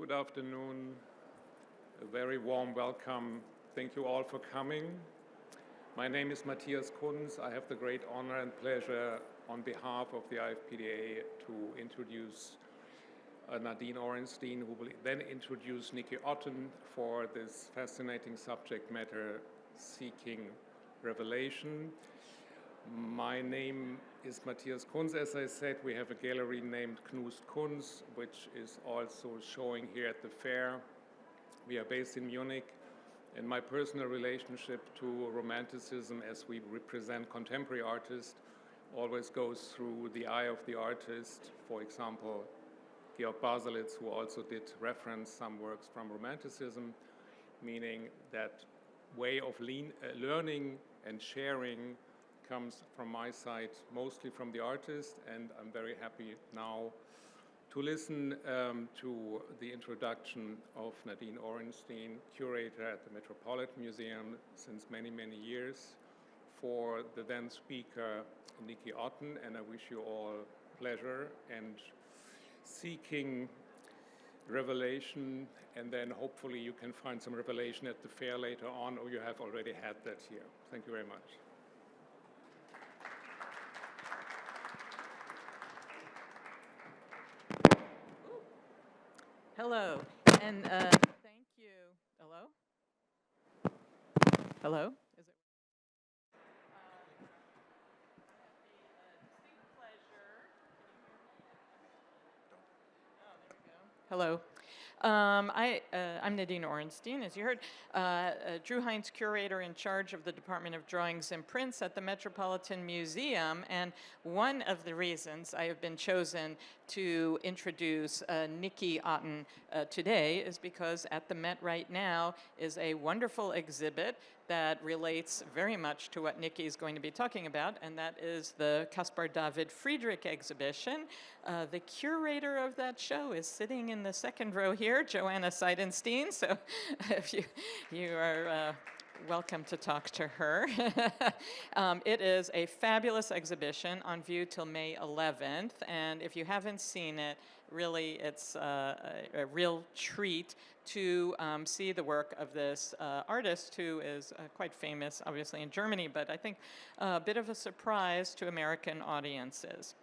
Good afternoon. A very warm welcome. Thank you all for coming. My name is Matthias Kunz. I have the great honor and pleasure on behalf of the IFPDA to introduce Nadine Orenstein, who will then introduce Nikki Otten for this fascinating subject matter, Seeking Revelation. My name is Matthias Kunz. As I said, we have a gallery named Knust Kunz, which is also showing here at the fair. We are based in Munich, and my personal relationship to Romanticism as we represent contemporary artists always goes through the eye of the artist. For example, Georg Baselitz, who also did reference some works from Romanticism, meaning that way of learning and sharing comes from my side, mostly from the artist, and I'm very happy now to listen to the introduction of Nadine Orenstein, curator at the Metropolitan Museum since many, many years, for the then speaker, Nikki Otten, and I wish you all pleasure and seeking revelation, and then hopefully you can find some revelation at the fair later on, or you have already had that here. Thank you very much. Hello, and thank you. Hello? Hello? Is it? I have the distinct pleasure. Oh, there we go. Hello. I'm Nadine Orenstein, as you heard, Drew Heinz curator in charge of the Department of Drawings and Prints at the Metropolitan Museum, and one of the reasons I have been chosen to introduce Nikki Otten today is because at the Met right now is a wonderful exhibit that relates very much to what Nikki is going to be talking about, and that is the Caspar David Friedrich exhibition. The curator of that show is sitting in the second row here, Joanna Seidenstein, so if you are welcome to talk to her. It is a fabulous exhibition on view till May 11th, and if you haven't seen it, really it's a real treat to see the work of this artist who is quite famous, obviously, in Germany, but I think a bit of a surprise to American audiences.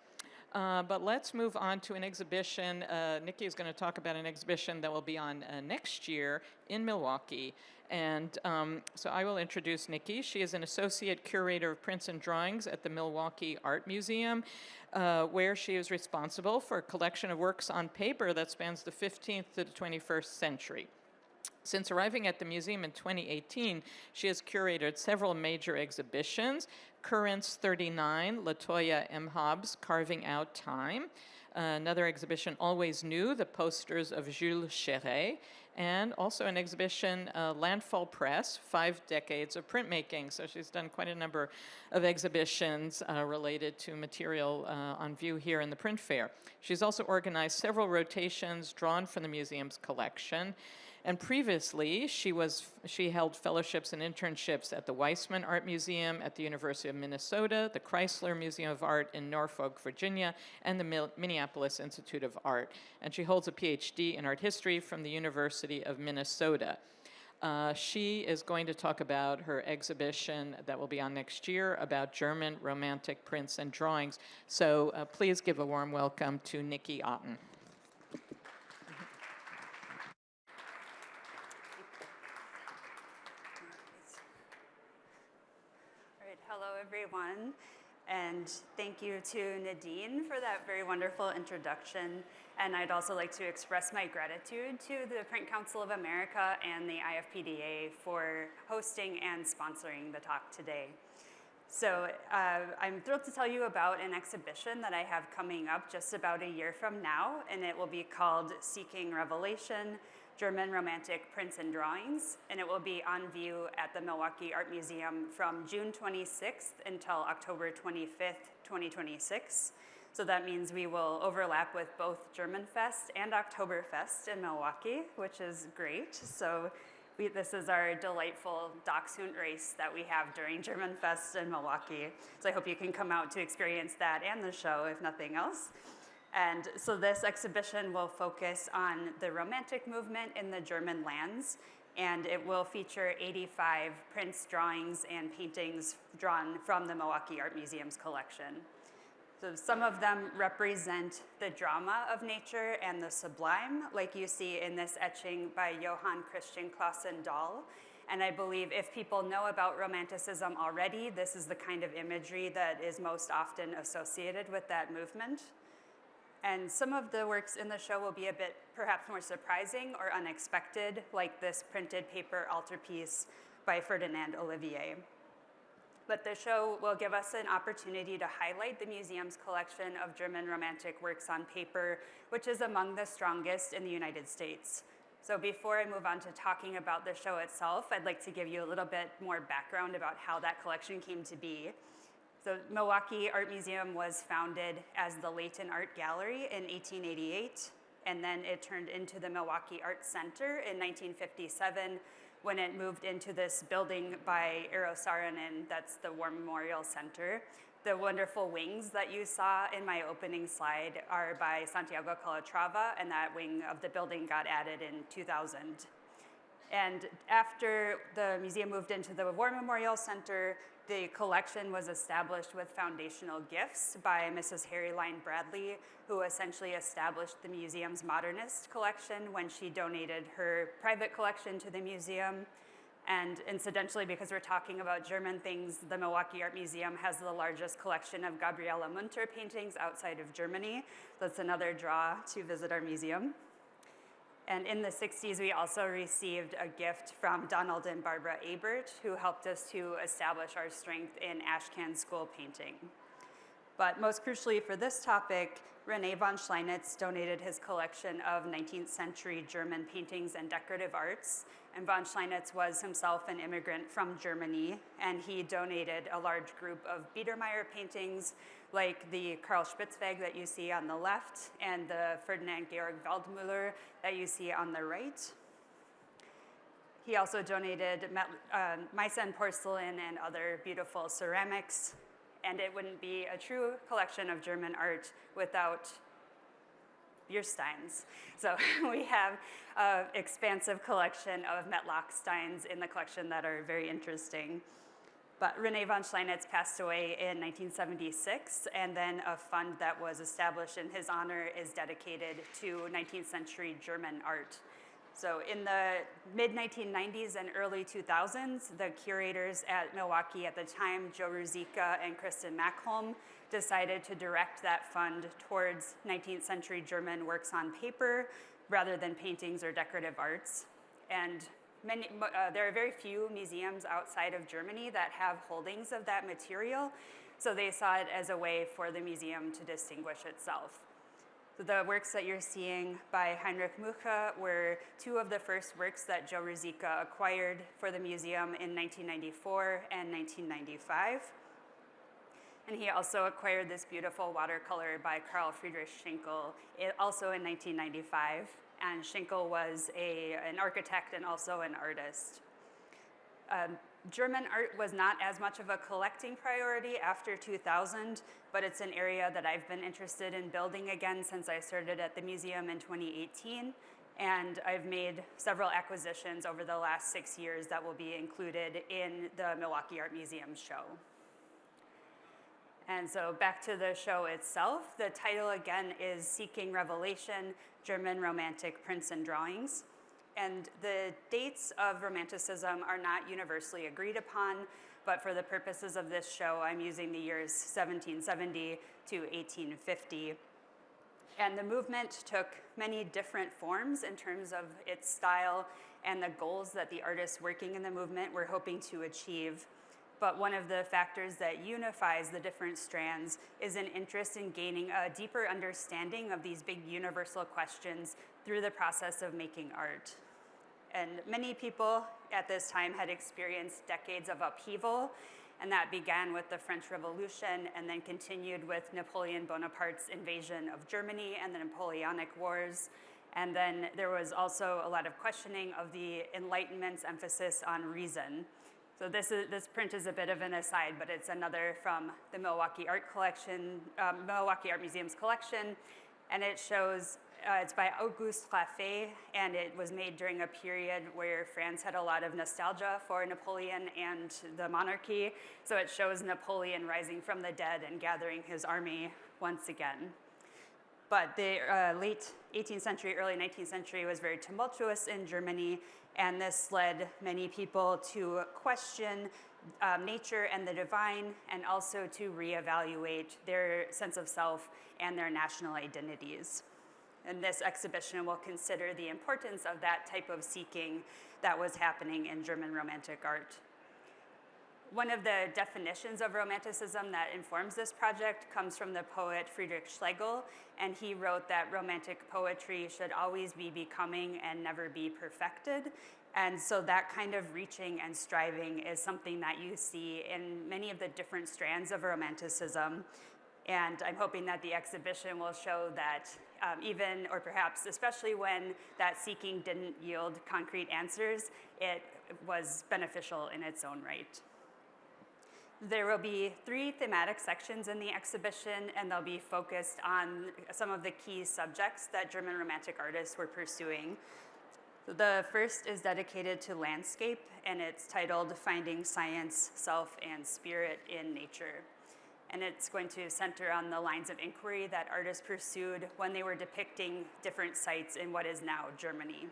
But let's move on to an exhibition. Nikki is going to talk about an exhibition that will be on next year in Milwaukee. And so I will introduce Nikki. She is an associate curator of prints and drawings at the Milwaukee Art Museum, where she is responsible for a collection of works on paper that spans the 15th to the 21st century. Since arriving at the museum in 2018, she has curated several major exhibitions: Currents 39, LaToya M. Hobbs, Carving Out Time; another exhibition, Always New, the Posters of Jules Chéret; and also an exhibition, Landfall Press, 5 Decades of Printmaking. So she's done quite a number of exhibitions related to material on view here in the print fair. She's also organized several rotations drawn from the museum's collection. And previously, she held fellowships and internships at the Weissman Art Museum at the University of Minnesota, the Chrysler Museum of Art in Norfolk, Virginia, and the Minneapolis Institute of Art. And she holds a PhD in art history from the University of Minnesota. She is going to talk about her exhibition that will be on next year about German Romantic prints and drawings. So please give a warm welcome to Nikki Otten. Hello, everyone, and thank you to Nadine for that very wonderful introduction. And I'd also like to express my gratitude to the Print Council of America and the IFPDA for hosting and sponsoring the talk today. So I'm thrilled to tell you about an exhibition that I have coming up just about a year from now, and it will be called Seeking Revelation, German Romantic Prints and Drawings, and it will be on view at the Milwaukee Art Museum from June 26th until October 25th, 2026. So that means we will overlap with both German Fest and Oktoberfest in Milwaukee, which is great. So this is our delightful Dachshund race that we have during German Fest in Milwaukee. So I hope you can come out to experience that and the show, if nothing else. And so this exhibition will focus on the Romantic movement in the German lands, and it will feature 85 prints, drawings, and paintings drawn from the Milwaukee Art Museum's collection. So some of them represent the drama of nature and the sublime, like you see in this etching by Johann Christian Clausen Dahl. And I believe if people know about Romanticism already, this is the kind of imagery that is most often associated with that movement. And some of the works in the show will be a bit perhaps more surprising or unexpected, like this printed paper altarpiece by Ferdinand Olivier. But the show will give us an opportunity to highlight the museum's collection of German Romantic works on paper, which is among the strongest in the United States. So before I move on to talking about the show itself, I'd like to give you a little bit more background about how that collection came to be. The Milwaukee Art Museum was founded as the Leighton Art Gallery in 1888, and then it turned into the Milwaukee Art Center in 1957 when it moved into this building by Eero Saarinen, that's the War Memorial Center. The wonderful wings that you saw in my opening slide are by Santiago Calatrava, and that wing of the building got added in 2000. And after the museum moved into the War Memorial Center, the collection was established with foundational gifts by Mrs. Harry Line Bradley, who essentially established the museum's modernist collection when she donated her private collection to the museum. And incidentally, because we're talking about German things, the Milwaukee Art Museum has the largest collection of Gabriele Munter paintings outside of Germany. That's another draw to visit our museum. And in the 60s, we also received a gift from Donald and Barbara Abert, who helped us to establish our strength in ashcan school painting. But most crucially for this topic, René von Schleinitz donated his collection of 19th century German paintings and decorative arts. And von Schleinitz was himself an immigrant from Germany, and he donated a large group of Biedermeier paintings, like the Karl Spitzweg that you see on the left, and the Ferdinand Georg Waldmüller that you see on the right. He also donated Meissen porcelain and other beautiful ceramics, and it wouldn't be a true collection of German art without Biersteins. So we have an expansive collection of Metlock steins in the collection that are very interesting. But René von Schleinitz passed away in 1976, and then a fund that was established in his honor is dedicated to 19th century German art. So in the mid-1990s and early 2000s, the curators at Milwaukee at the time, Joe Ruzicka and Kristen Mackholm, decided to direct that fund towards 19th century German works on paper rather than paintings or decorative arts. And there are very few museums outside of Germany that have holdings of that material, so they saw it as a way for the museum to distinguish itself. So the works that you're seeing by Heinrich Mucha were two of the first works that Joe Ruzicka acquired for the museum in 1994 and 1995. And he also acquired this beautiful watercolor by Carl Friedrich Schinkel, also in 1995. And Schinkel was an architect and also an artist. German art was not as much of a collecting priority after 2000, but it's an area that I've been interested in building again since I started at the museum in 2018. And I've made several acquisitions over the last 6 years that will be included in the Milwaukee Art Museum show. And so back to the show itself, the title again is Seeking Revelation, German Romantic Prints and Drawings. And the dates of Romanticism are not universally agreed upon, but for the purposes of this show, I'm using the years 1770 to 1850. And the movement took many different forms in terms of its style and the goals that the artists working in the movement were hoping to achieve. But one of the factors that unifies the different strands is an interest in gaining a deeper understanding of these big universal questions through the process of making art. And many people at this time had experienced decades of upheaval, and that began with the French Revolution and then continued with Napoleon Bonaparte's invasion of Germany and the Napoleonic Wars. And then there was also a lot of questioning of the Enlightenment's emphasis on reason. So this print is a bit of an aside, but it's another from the Milwaukee Art Museum's collection. And it shows, it's by Auguste Raffet, and it was made during a period where France had a lot of nostalgia for Napoleon and the monarchy. So it shows Napoleon rising from the dead and gathering his army once again. But the late 18th century, early 19th century was very tumultuous in Germany, and this led many people to question nature and the divine, and also to reevaluate their sense of self and their national identities. And this exhibition will consider the importance of that type of seeking that was happening in German Romantic art. One of the definitions of Romanticism that informs this project comes from the poet Friedrich Schlegel, and he wrote that Romantic poetry should always be becoming and never be perfected. And so that kind of reaching and striving is something that you see in many of the different strands of Romanticism. And I'm hoping that the exhibition will show that even, or perhaps especially when that seeking didn't yield concrete answers, it was beneficial in its own right. There will be 3 thematic sections in the exhibition, and they'll be focused on some of the key subjects that German Romantic artists were pursuing. The first is dedicated to landscape, and it's titled Finding Science, Self, and Spirit in Nature. And it's going to center on the lines of inquiry that artists pursued when they were depicting different sites in what is now Germany.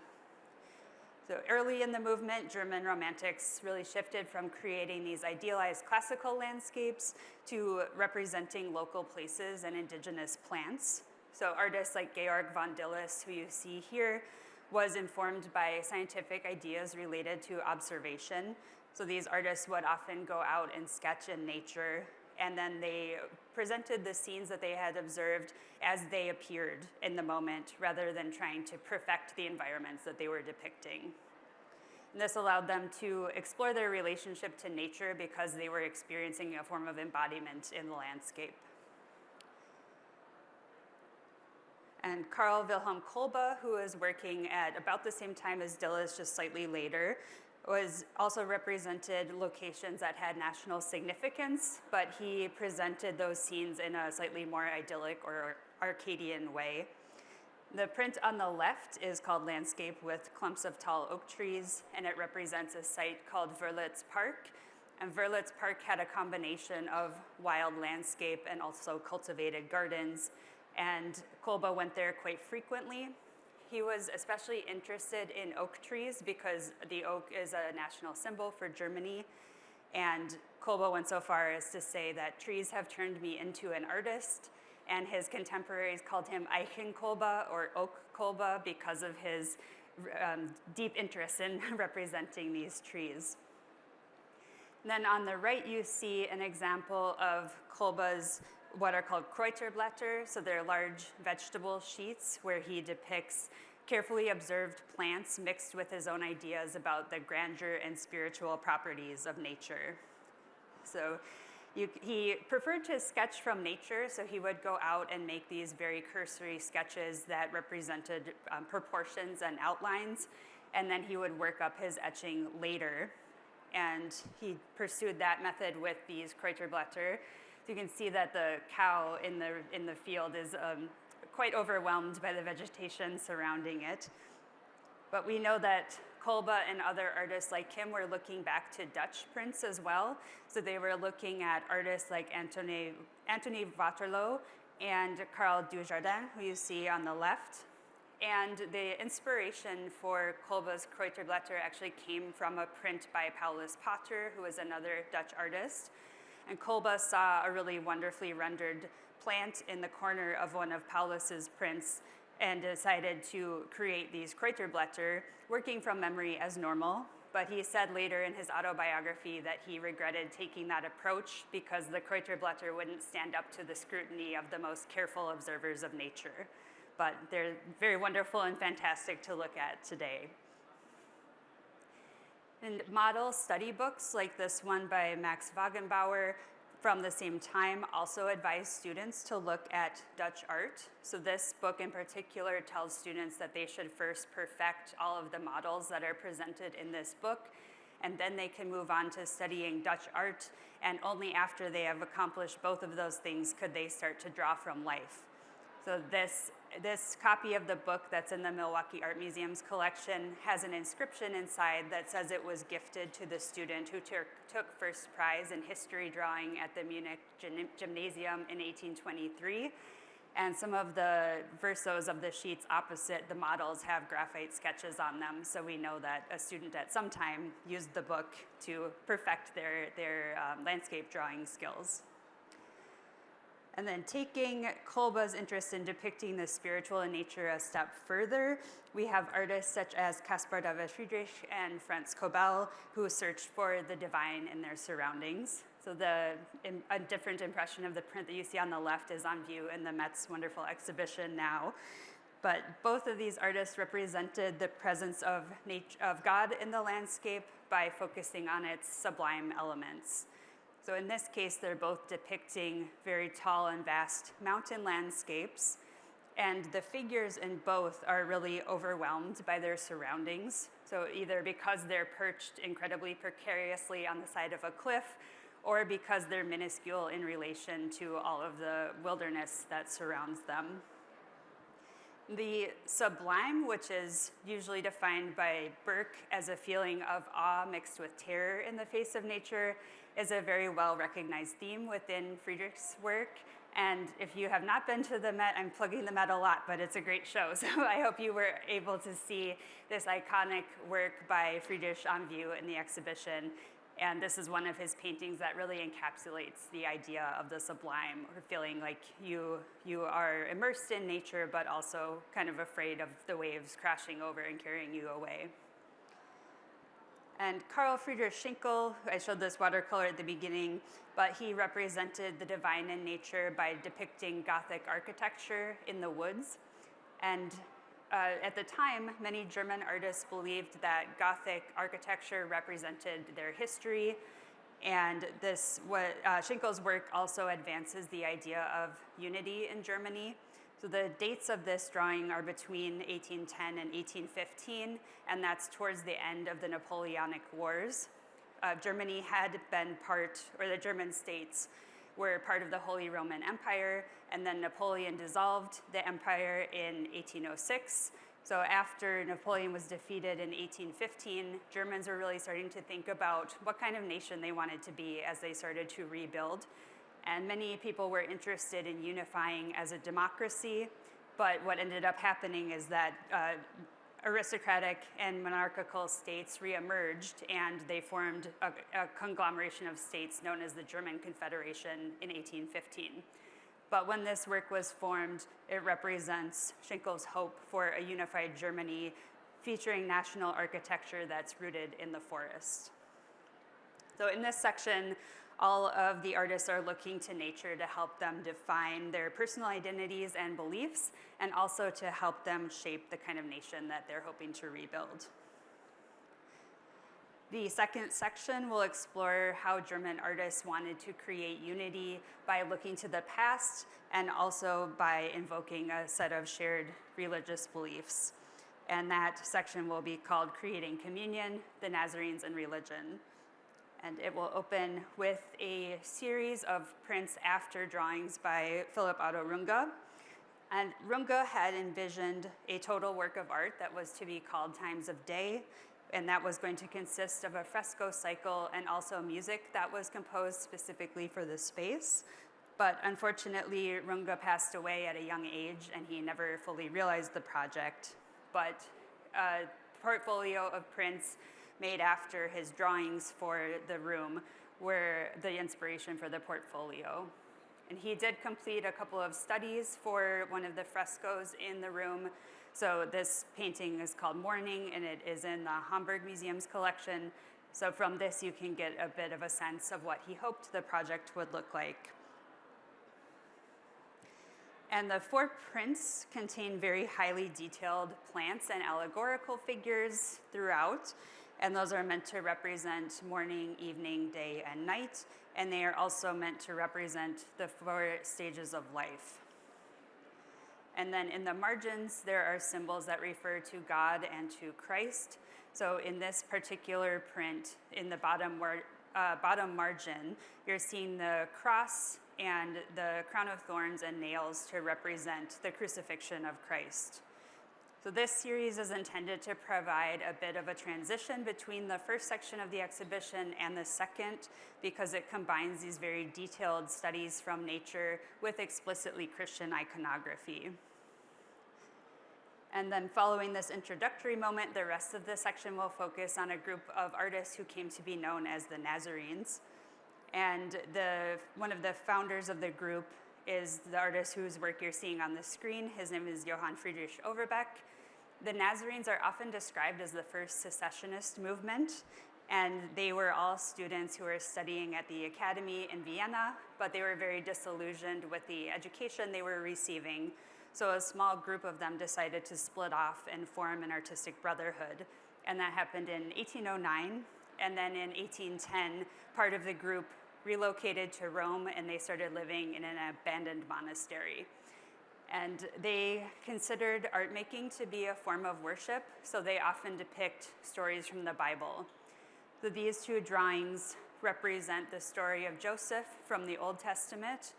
So early in the movement, German Romantics really shifted from creating these idealized classical landscapes to representing local places and indigenous plants. So artists like Georg von Dillis, who you see here, was informed by scientific ideas related to observation. So these artists would often go out and sketch in nature, and then they presented the scenes that they had observed as they appeared in the moment, rather than trying to perfect the environments that they were depicting. And this allowed them to explore their relationship to nature because they were experiencing a form of embodiment in the landscape. And Carl Wilhelm Kolbe, who was working at about the same time as Dillis, just slightly later, was also represented locations that had national significance, but he presented those scenes in a slightly more idyllic or Arcadian way. The print on the left is called Landscape with Clumps of Tall Oak Trees, and it represents a site called Wörlitz Park. And Wörlitz Park had a combination of wild landscape and also cultivated gardens, and Kolbe went there quite frequently. He was especially interested in oak trees because the oak is a national symbol for Germany. And Kolbe went so far as to say that trees have turned me into an artist, and his contemporaries called him Eichenkolbe or Oak Kolbe because of his deep interest in representing these trees. And then on the right, you see an example of Kolbe's what are called Kräuterblätter, so they're large vegetable sheets where he depicts carefully observed plants mixed with his own ideas about the grandeur and spiritual properties of nature. So he preferred to sketch from nature, so he would go out and make these very cursory sketches that represented proportions and outlines, and then he would work up his etching later. And he pursued that method with these Kräuterblätter. So you can see that the cow in the field is quite overwhelmed by the vegetation surrounding it. But we know that Kolbe and other artists like him were looking back to Dutch prints as well. So they were looking at artists like Anthony Waterloo and Carl Dujardin, who you see on the left. And the inspiration for Kolbe's Kräuterblätter actually came from a print by Paulus Potter, who was another Dutch artist. And Kolbe saw a really wonderfully rendered plant in the corner of one of Paulus's prints and decided to create these Kräuterblätter, working from memory as normal. But he said later in his autobiography that he regretted taking that approach because the Kräuterblätter wouldn't stand up to the scrutiny of the most careful observers of nature. But they're very wonderful and fantastic to look at today. And model study books like this one by Max Wagenbauer from the same time also advise students to look at Dutch art. So this book in particular tells students that they should first perfect all of the models that are presented in this book, and then they can move on to studying Dutch art, and only after they have accomplished both of those things could they start to draw from life. So this copy of the book that's in the Milwaukee Art Museum's collection has an inscription inside that says it was gifted to the student who took first prize in history drawing at the Munich Gymnasium in 1823. And some of the versos of the sheets opposite the models have graphite sketches on them, so we know that a student at some time used the book to perfect their landscape drawing skills. And then taking Kolbe's interest in depicting the spiritual in nature a step further, we have artists such as Caspar David Friedrich and Franz Kobel who searched for the divine in their surroundings. So a different impression of the print that you see on the left is on view in the Met's wonderful exhibition now. But both of these artists represented the presence of God in the landscape by focusing on its sublime elements. So in this case, they're both depicting very tall and vast mountain landscapes, and the figures in both are really overwhelmed by their surroundings. So either because they're perched incredibly precariously on the side of a cliff, or because they're minuscule in relation to all of the wilderness that surrounds them. The sublime, which is usually defined by Burke as a feeling of awe mixed with terror in the face of nature, is a very well-recognized theme within Friedrich's work. And if you have not been to the Met, I'm plugging the Met a lot, but it's a great show. So I hope you were able to see this iconic work by Friedrich on view in the exhibition. And this is one of his paintings that really encapsulates the idea of the sublime, or feeling like you are immersed in nature, but also kind of afraid of the waves crashing over and carrying you away. And Carl Friedrich Schinkel, I showed this watercolor at the beginning, but he represented the divine in nature by depicting Gothic architecture in the woods. And at the time, many German artists believed that Gothic architecture represented their history, and Schinkel's work also advances the idea of unity in Germany. So the dates of this drawing are between 1810 and 1815, and that's towards the end of the Napoleonic Wars. Germany had been the German states were part of the Holy Roman Empire, and then Napoleon dissolved the empire in 1806. So after Napoleon was defeated in 1815, Germans were really starting to think about what kind of nation they wanted to be as they started to rebuild. And many people were interested in unifying as a democracy, but what ended up happening is that aristocratic and monarchical states reemerged, and they formed a conglomeration of states known as the German Confederation in 1815. But when this work was formed, it represents Schinkel's hope for a unified Germany featuring national architecture that's rooted in the forest. So in this section, all of the artists are looking to nature to help them define their personal identities and beliefs, and also to help them shape the kind of nation that they're hoping to rebuild. The second section will explore how German artists wanted to create unity by looking to the past and also by invoking a set of shared religious beliefs. And that section will be called Creating Communion, the Nazarenes and Religion. And it will open with a series of prints after drawings by Philipp Otto Runge. And Runge had envisioned a total work of art that was to be called Times of Day, and that was going to consist of a fresco cycle and also music that was composed specifically for the space. But unfortunately, Runge passed away at a young age, and he never fully realized the project. But a portfolio of prints made after his drawings for the room were the inspiration for the portfolio. And he did complete a couple of studies for one of the frescoes in the room. So this painting is called Morning, and it is in the Hamburg Museum's collection. So from this, you can get a bit of a sense of what he hoped the project would look like. And the 4 prints contain very highly detailed plants and allegorical figures throughout. And those are meant to represent morning, evening, day, and night. And they are also meant to represent the 4 stages of life. And then in the margins, there are symbols that refer to God and to Christ. So in this particular print, in the bottom margin, you're seeing the cross and the crown of thorns and nails to represent the crucifixion of Christ. So this series is intended to provide a bit of a transition between the first section of the exhibition and the second, because it combines these very detailed studies from nature with explicitly Christian iconography. And then following this introductory moment, the rest of the section will focus on a group of artists who came to be known as the Nazarenes. And one of the founders of the group is the artist whose work you're seeing on the screen. His name is Johann Friedrich Overbeck. The Nazarenes are often described as the first secessionist movement, and they were all students who were studying at the academy in Vienna, but they were very disillusioned with the education they were receiving. So a small group of them decided to split off and form an artistic brotherhood. And that happened in 1809. And then in 1810, part of the group relocated to Rome, and they started living in an abandoned monastery. And they considered art making to be a form of worship, so they often depict stories from the Bible. So these two drawings represent the story of Joseph from the Old Testament.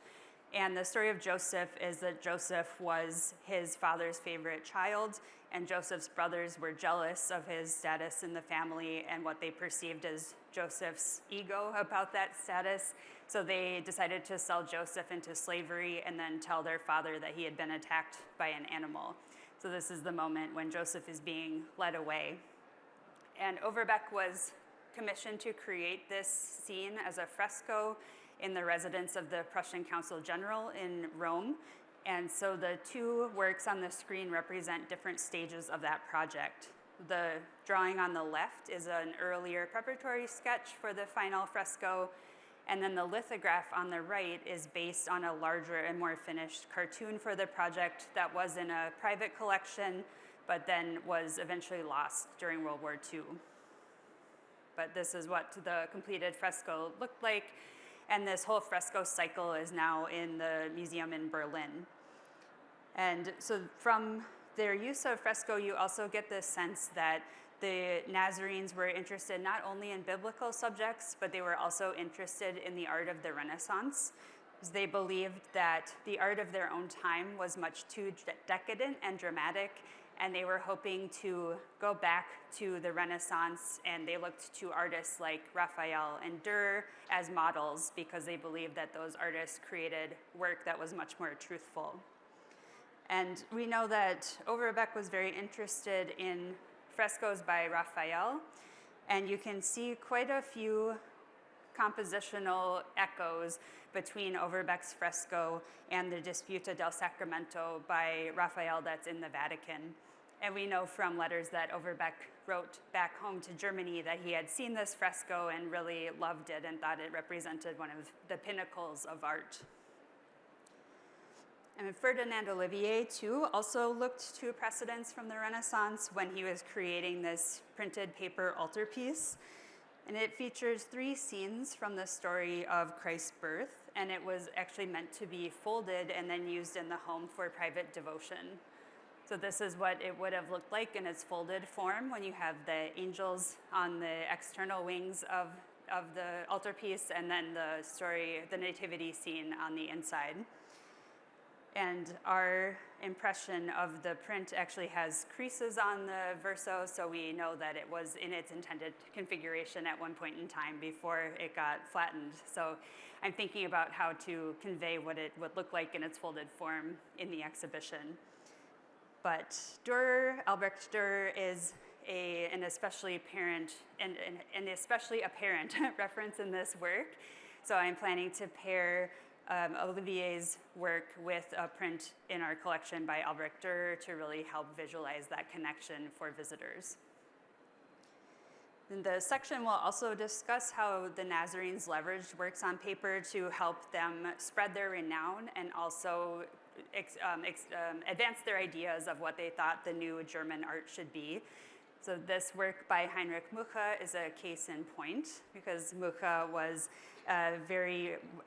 And the story of Joseph is that Joseph was his father's favorite child, and Joseph's brothers were jealous of his status in the family and what they perceived as Joseph's ego about that status. So they decided to sell Joseph into slavery and then tell their father that he had been attacked by an animal. So this is the moment when Joseph is being led away. And Overbeck was commissioned to create this scene as a fresco in the residence of the Prussian Consul General in Rome. And so the two works on the screen represent different stages of that project. The drawing on the left is an earlier preparatory sketch for the final fresco, and then the lithograph on the right is based on a larger and more finished cartoon for the project that was in a private collection, but then was eventually lost during World War II. But this is what the completed fresco looked like. And this whole fresco cycle is now in the museum in Berlin. And so from their use of fresco, you also get this sense that the Nazarenes were interested not only in biblical subjects, but they were also interested in the art of the Renaissance. They believed that the art of their own time was much too decadent and dramatic, and they were hoping to go back to the Renaissance, and they looked to artists like Raphael and Dürer as models because they believed that those artists created work that was much more truthful. And we know that Overbeck was very interested in frescoes by Raphael, and you can see quite a few compositional echoes between Overbeck's fresco and the Disputa del Sacramento by Raphael that's in the Vatican. And we know from letters that Overbeck wrote back home to Germany that he had seen this fresco and really loved it and thought it represented one of the pinnacles of art. And Ferdinand Olivier, too, also looked to precedents from the Renaissance when he was creating this printed paper altarpiece. And it features 3 scenes from the story of Christ's birth, and it was actually meant to be folded and then used in the home for private devotion. So this is what it would have looked like in its folded form when you have the angels on the external wings of the altarpiece, and then the nativity scene on the inside. And our impression of the print actually has creases on the verso, so we know that it was in its intended configuration at one point in time before it got flattened. So I'm thinking about how to convey what it would look like in its folded form in the exhibition. But Albrecht Dürer is an especially apparent reference in this work. So I'm planning to pair Olivier's work with a print in our collection by Albrecht Dürer to really help visualize that connection for visitors. And the section will also discuss how the Nazarenes leveraged works on paper to help them spread their renown and also advance their ideas of what they thought the new German art should be. So this work by Heinrich Mucha is a case in point, because Mucha was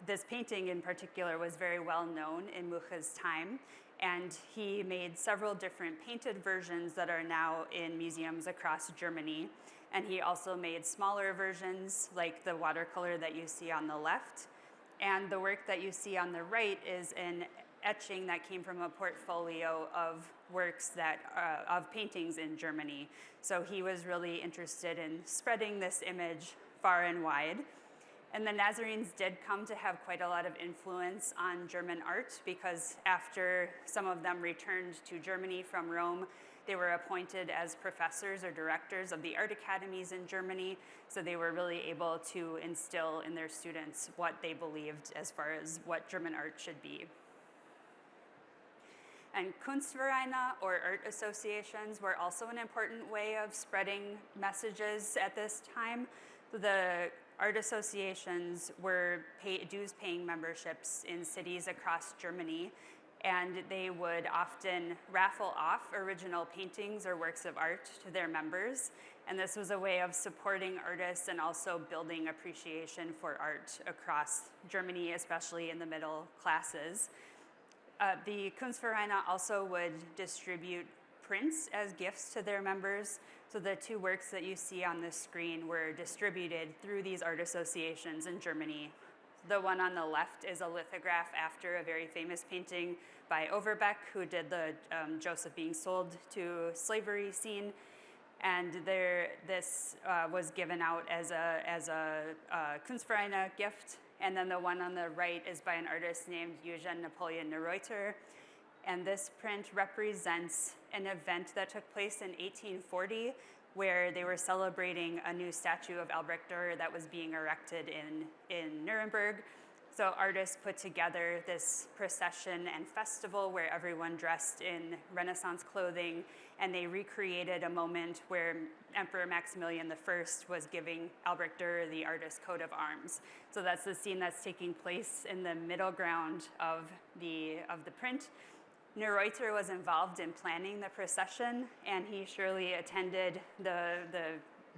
this painting in particular was very well known in Mucha's time, and he made several different painted versions that are now in museums across Germany. And he also made smaller versions like the watercolor that you see on the left. And the work that you see on the right is an etching that came from a portfolio of works that of paintings in Germany. So he was really interested in spreading this image far and wide. And the Nazarenes did come to have quite a lot of influence on German art, because after some of them returned to Germany from Rome, they were appointed as professors or directors of the art academies in Germany. So they were really able to instill in their students what they believed as far as what German art should be. And Kunstvereine, or art associations, were also an important way of spreading messages at this time. The art associations were dues-paying memberships in cities across Germany, and they would often raffle off original paintings or works of art to their members. And this was a way of supporting artists and also building appreciation for art across Germany, especially in the middle classes. The Kunstvereine also would distribute prints as gifts to their members. So the two works that you see on the screen were distributed through these art associations in Germany. The one on the left is a lithograph after a very famous painting by Overbeck, who did the Joseph being sold to slavery scene. And this was given out as a Kunstvereine gift. And then the one on the right is by an artist named Eugen Napoleon Reuter. And this print represents an event that took place in 1840, where they were celebrating a new statue of Albrecht Dürer that was being erected in Nuremberg. So artists put together this procession and festival where everyone dressed in Renaissance clothing, and they recreated a moment where Emperor Maximilian I was giving Albrecht Dürer the artist's coat of arms. So that's the scene that's taking place in the middle ground of the print. Reuter was involved in planning the procession, and he surely attended the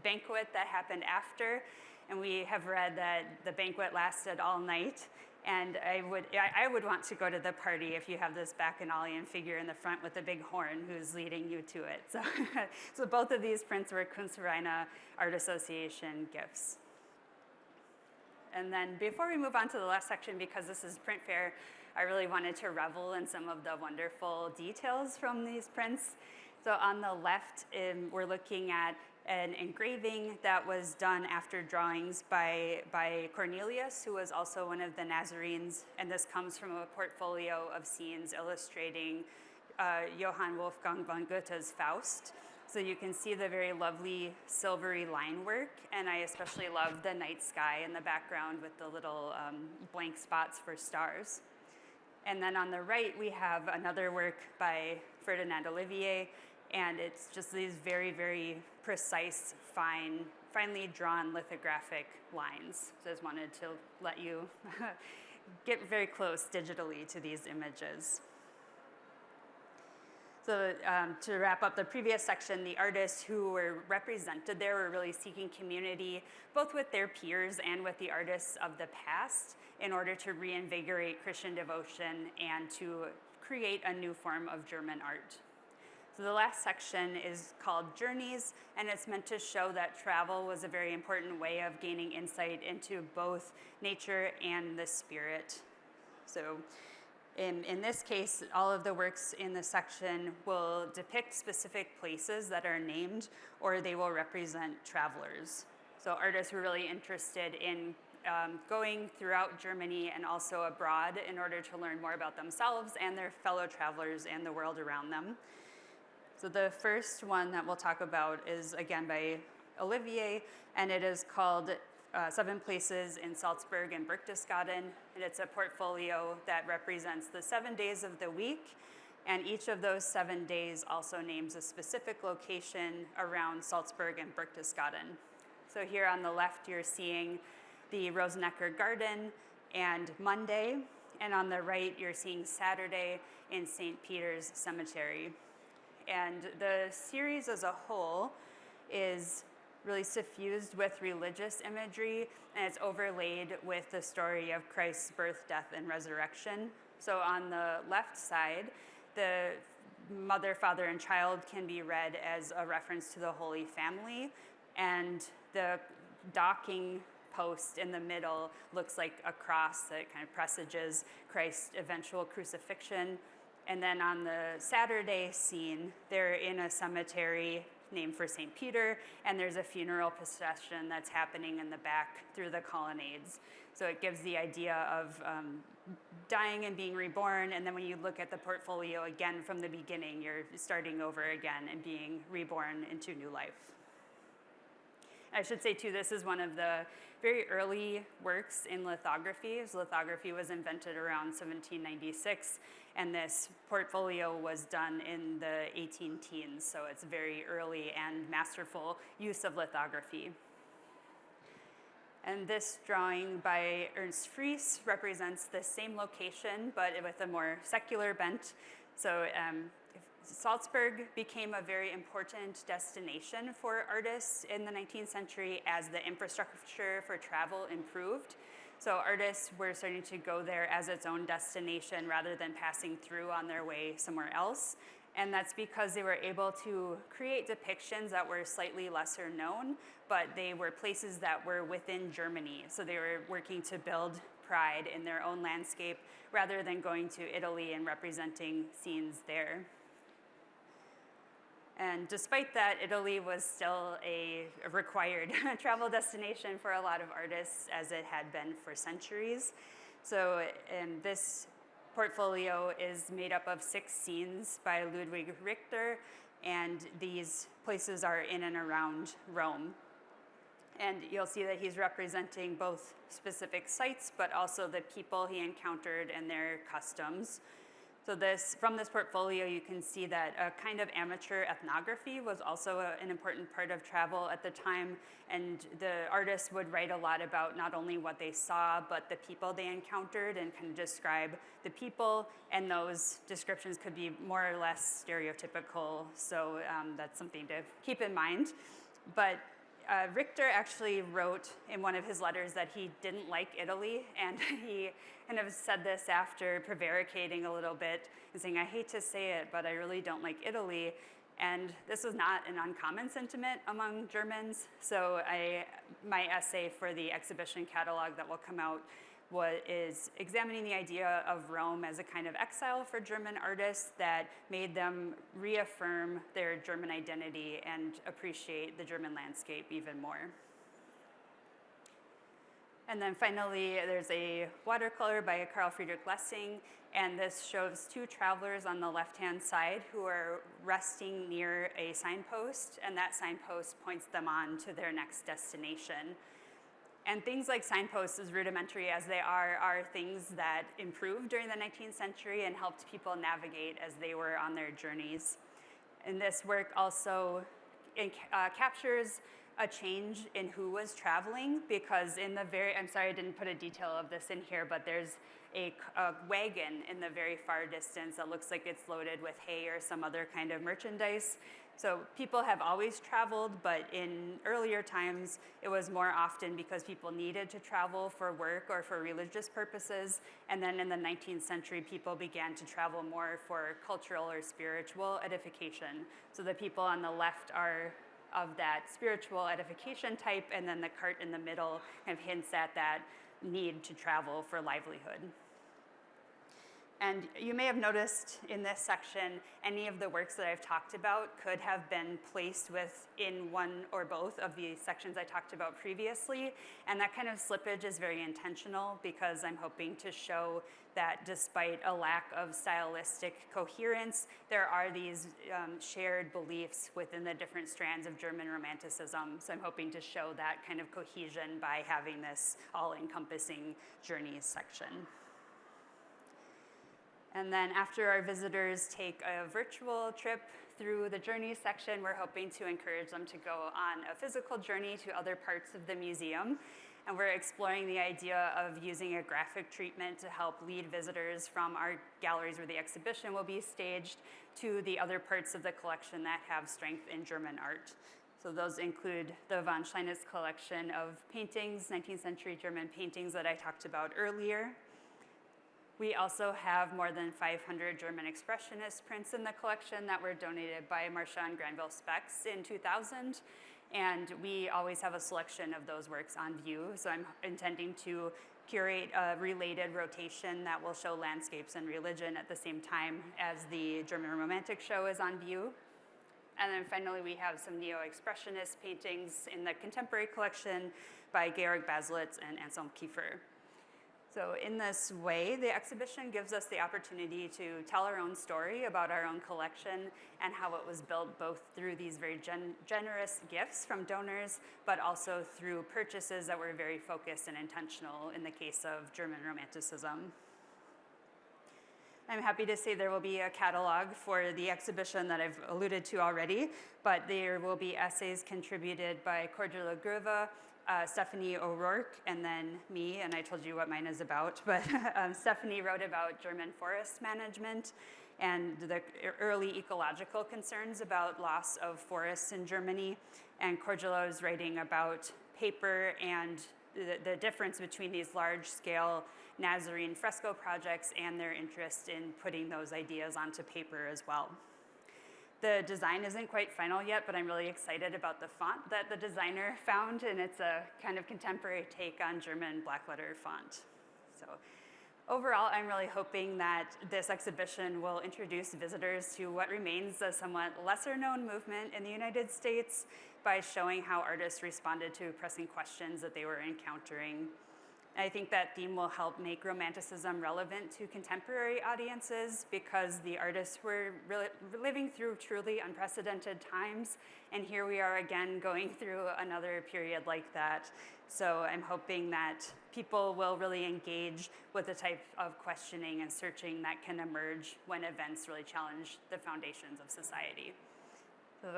banquet that happened after. And we have read that the banquet lasted all night. And I would want to go to the party if you have this Bacchanalian figure in the front with a big horn who's leading you to it. So, so both of these prints were Kunstvereine Art Association gifts. And then before we move on to the last section, because this is print fair, I really wanted to revel in some of the wonderful details from these prints. So on the left, we're looking at an engraving that was done after drawings by Cornelius, who was also one of the Nazarenes, and this comes from a portfolio of scenes illustrating Johann Wolfgang von Goethe's Faust. So you can see the very lovely silvery line work, and I especially love the night sky in the background with the little blank spots for stars. And then on the right, we have another work by Ferdinand Olivier, and it's just these very, very precise, finely drawn lithographic lines. So I just wanted to let you get very close digitally to these images. So to wrap up the previous section, the artists who were represented there were really seeking community, both with their peers and with the artists of the past, in order to reinvigorate Christian devotion and to create a new form of German art. So the last section is called Journeys, and it's meant to show that travel was a very important way of gaining insight into both nature and the spirit. So in this case, all of the works in the section will depict specific places that are named, or they will represent travelers. So artists were really interested in going throughout Germany and also abroad in order to learn more about themselves and their fellow travelers and the world around them. So the first one that we'll talk about is, again, by Olivier, and it is called 7 Places in Salzburg and Berchtesgaden, and it's a portfolio that represents the 7 days of the week, and each of those 7 days also names a specific location around Salzburg and Berchtesgaden. So here on the left, you're seeing the Rosenecker Garden and Monday, and on the right, you're seeing Saturday in St. Peter's Cemetery. And the series as a whole is really suffused with religious imagery, and it's overlaid with the story of Christ's birth, death, and resurrection. So on the left side, the mother, father, and child can be read as a reference to the Holy Family, and the docking post in the middle looks like a cross that kind of presages Christ's eventual crucifixion. And then on the Saturday scene, they're in a cemetery named for St. Peter, and there's a funeral procession that's happening in the back through the colonnades. So it gives the idea of dying and being reborn, and then when you look at the portfolio again from the beginning, you're starting over again and being reborn into new life. I should say too, this is one of the very early works in lithography. Lithography was invented around 1796, and this portfolio was done in the 18 teens, so it's very early and masterful use of lithography. And this drawing by Ernst Fries represents the same location, but with a more secular bent. So Salzburg became a very important destination for artists in the 19th century as the infrastructure for travel improved. So artists were starting to go there as its own destination rather than passing through on their way somewhere else. And that's because they were able to create depictions that were slightly lesser known, but they were places that were within Germany. So they were working to build pride in their own landscape rather than going to Italy and representing scenes there. And despite that, Italy was still a required travel destination for a lot of artists, as it had been for centuries. So this portfolio is made up of 6 scenes by Ludwig Richter, and these places are in and around Rome. And you'll see that he's representing both specific sites, but also the people he encountered and their customs. So from this portfolio, you can see that a kind of amateur ethnography was also an important part of travel at the time, and the artists would write a lot about not only what they saw, but the people they encountered and kind of describe the people, and those descriptions could be more or less stereotypical, so that's something to keep in mind. But Richter actually wrote in one of his letters that he didn't like Italy, and he kind of said this after prevaricating a little bit and saying, I hate to say it, but I really don't like Italy. And this was not an uncommon sentiment among Germans. So my essay for the exhibition catalog that will come out is examining the idea of Rome as a kind of exile for German artists that made them reaffirm their German identity and appreciate the German landscape even more. And then finally, there's a watercolor by Carl Friedrich Lessing, and this shows 2 travelers on the left-hand side who are resting near a signpost, and that signpost points them on to their next destination. And things like signposts, as rudimentary as they are things that improved during the 19th century and helped people navigate as they were on their journeys. And this work also captures a change in who was traveling, because I'm sorry I didn't put a detail of this in here, but there's a wagon in the very far distance that looks like it's loaded with hay or some other kind of merchandise. So people have always traveled, but in earlier times, it was more often because people needed to travel for work or for religious purposes. And then in the 19th century, people began to travel more for cultural or spiritual edification. So the people on the left are of that spiritual edification type, and then the cart in the middle kind of hints at that need to travel for livelihood. And you may have noticed in this section, any of the works that I've talked about could have been placed within one or both of the sections I talked about previously. And that kind of slippage is very intentional, because I'm hoping to show that despite a lack of stylistic coherence, there are these shared beliefs within the different strands of German Romanticism. So I'm hoping to show that kind of cohesion by having this all-encompassing journeys section. And then after our visitors take a virtual trip through the journeys section, we're hoping to encourage them to go on a physical journey to other parts of the museum. And we're exploring the idea of using a graphic treatment to help lead visitors from our galleries where the exhibition will be staged to the other parts of the collection that have strength in German art. So those include the von Steinitz collection of paintings, 19th century German paintings that I talked about earlier. We also have more than 500 German expressionist prints in the collection that were donated by Marchand Granville Spex in 2000. And we always have a selection of those works on view. So I'm intending to curate a related rotation that will show landscapes and religion at the same time as the German Romantic show is on view. And then finally, we have some neo-expressionist paintings in the contemporary collection by Georg Baselitz and Anselm Kiefer. So in this way, the exhibition gives us the opportunity to tell our own story about our own collection and how it was built both through these very generous gifts from donors, but also through purchases that were very focused and intentional in the case of German Romanticism. I'm happy to say there will be a catalog for the exhibition that I've alluded to already, but there will be essays contributed by Cordula Gröve, Stephanie O'Rourke, and then me, and I told you what mine is about, but Stephanie wrote about German forest management and the early ecological concerns about loss of forests in Germany, and Cordula is writing about paper and the difference between these large-scale Nazarene fresco projects and their interest in putting those ideas onto paper as well. The design isn't quite final yet, but I'm really excited about the font that the designer found, and it's a kind of contemporary take on German blackletter font. So overall, I'm really hoping that this exhibition will introduce visitors to what remains a somewhat lesser-known movement in the United States by showing how artists responded to pressing questions that they were encountering. I think that theme will help make Romanticism relevant to contemporary audiences because the artists were really living through truly unprecedented times, and here we are again going through another period like that. So I'm hoping that people will really engage with the type of questioning and searching that can emerge when events really challenge the foundations of society. So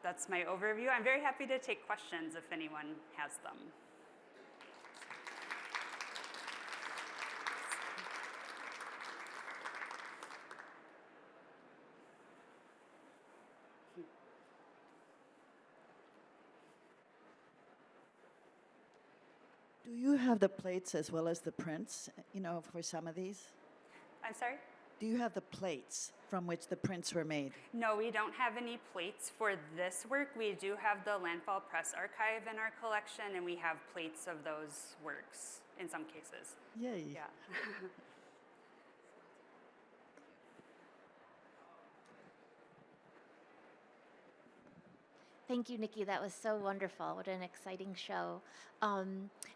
that's my overview. I'm very happy to take questions if anyone has them. Do you have the plates as well as the prints, for some of these? I'm sorry? Do you have the plates from which the prints were made? No, we don't have any plates for this work. We do have the Landfall Press archive in our collection, and we have plates of those works in some cases. Yay. Yeah. Thank you, Nikki. That was so wonderful. What an exciting show.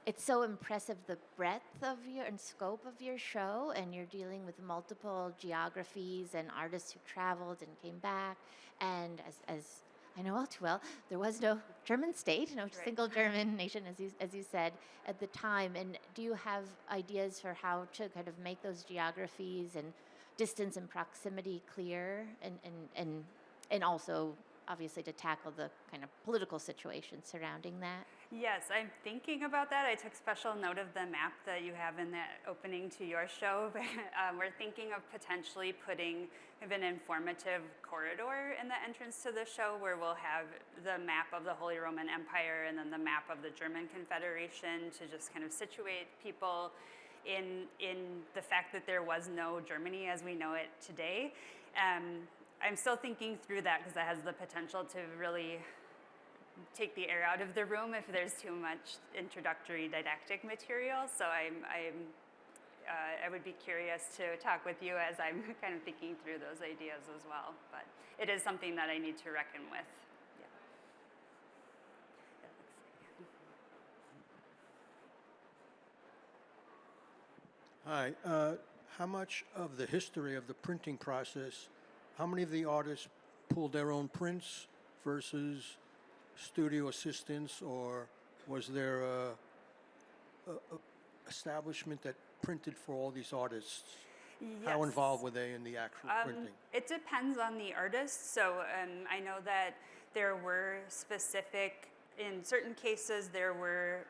It's so impressive, the breadth of your and scope of your show, and you're dealing with multiple geographies and artists who traveled and came back. And as I know all too well, there was no German state, no single German nation, as you said, at the time. And do you have ideas for how to kind of make those geographies and distance and proximity clear, and also obviously to tackle the kind of political situation surrounding that? Yes, I'm thinking about that. I took special note of the map that you have in the opening to your show. We're thinking of potentially putting kind of an informative corridor in the entrance to the show where we'll have the map of the Holy Roman Empire and then the map of the German Confederation to just kind of situate people in the fact that there was no Germany as we know it today. I'm still thinking through that because that has the potential to really take the air out of the room if there's too much introductory didactic material. So I would be curious to talk with you as I'm kind of thinking through those ideas as well. But it is something that I need to reckon with. Hi. How much of the history of the printing process, how many of the artists pulled their own prints versus studio assistants, or was there a establishment that printed for all these artists? Yes. How involved were they in the actual printing? It depends on the artist. So I know that there were specific, in certain cases, there were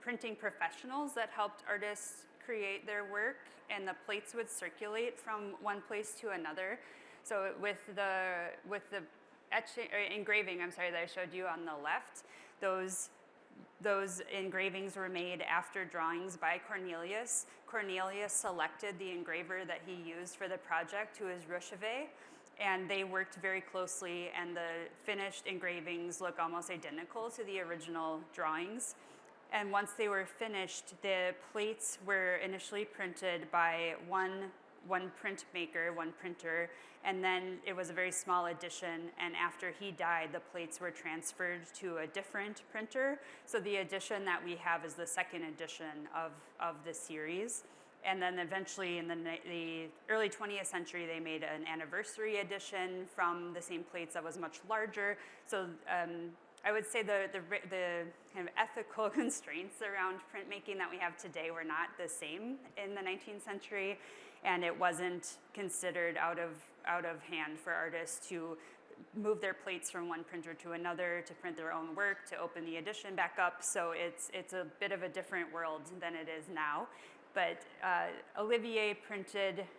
printing professionals that helped artists create their work, and the plates would circulate from one place to another. So with the engraving, that I showed you on the left, those engravings were made after drawings by Cornelius. Cornelius selected the engraver that he used for the project, who is Rochevet, And they worked very closely, and the finished engravings look almost identical to the original drawings. And once they were finished, the plates were initially printed by one printmaker, one printer, and then it was a very small edition, and after he died, the plates were transferred to a different printer. So the edition that we have is the second edition of the series. And then eventually in the early 20th century, they made an anniversary edition from the same plates that was much larger. So I would say the kind of ethical constraints around printmaking that we have today were not the same in the 19th century, and it wasn't considered out of hand for artists to move their plates from one printer to another, to print their own work, to open the edition back up. So it's a bit of a different world than it is now. But Olivier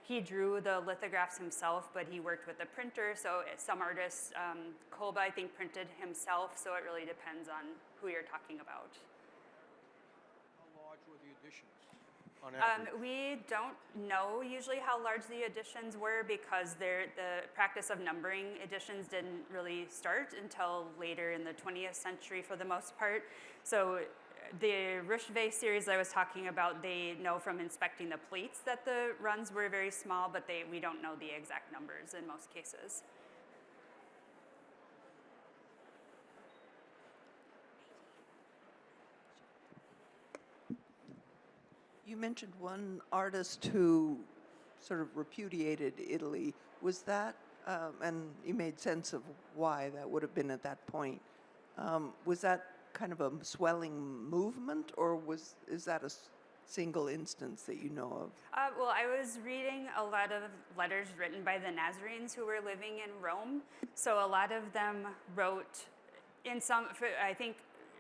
he drew the lithographs himself, but he worked with a printer. So some artists, Kolbe, I think, printed himself. So it really depends on who you're talking about. How large were the editions on average? We don't know usually how large the editions were, because the practice of numbering editions didn't really start until later in the 20th century for the most part. So the Rochevet series I was talking about, they know from inspecting the plates that the runs were very small, but we don't know the exact numbers in most cases. You mentioned one artist who sort of repudiated Italy. Was that, and you made sense of why that would have been at that point, was that kind of a swelling movement, or is that a single instance that you know of? Well, I was reading a lot of letters written by the Nazarenes who were living in Rome. So a lot of them wrote I think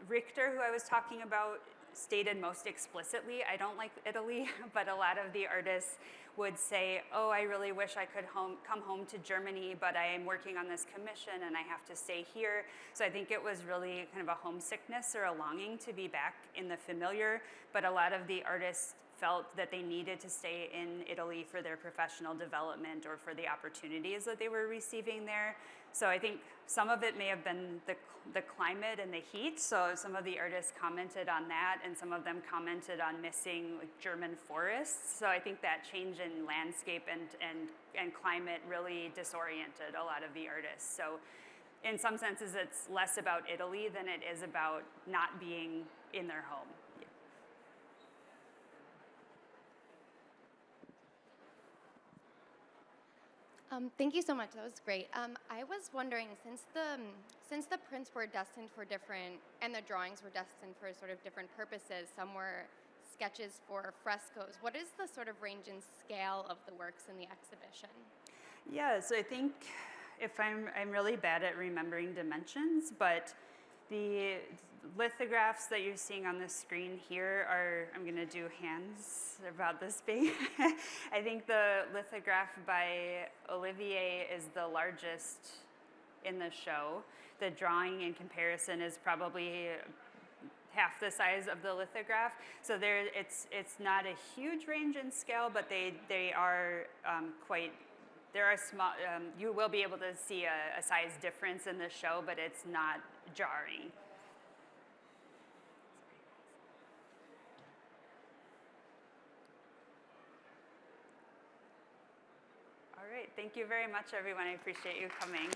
Richter, who I was talking about, stated most explicitly, I don't like Italy, but a lot of the artists would say, oh, I really wish I could come home to Germany, but I am working on this commission and I have to stay here. So I think it was really kind of a homesickness or a longing to be back in the familiar, but a lot of the artists felt that they needed to stay in Italy for their professional development or for the opportunities that they were receiving there. So I think some of it may have been the climate and the heat. So some of the artists commented on that, and some of them commented on missing German forests. So I think that change in landscape and climate really disoriented a lot of the artists. So in some senses, it's less about Italy than it is about not being in their home. Thank you so much. That was great. I was wondering, since the prints were destined for different, and the drawings were destined for sort of different purposes, some were sketches for frescoes, what is the sort of range and scale of the works in the exhibition? Yeah, so I think if I'm really bad at remembering dimensions, but the lithographs that you're seeing on the screen here are, I'm going to do hands about this big. I think the lithograph by Olivier is the largest in the show. The drawing in comparison is probably half the size of the lithograph. So it's not a huge range in scale, but they are quite. There are small. You will be able to see a size difference in the show, but it's not jarring. All right, thank you very much, everyone. I appreciate you coming.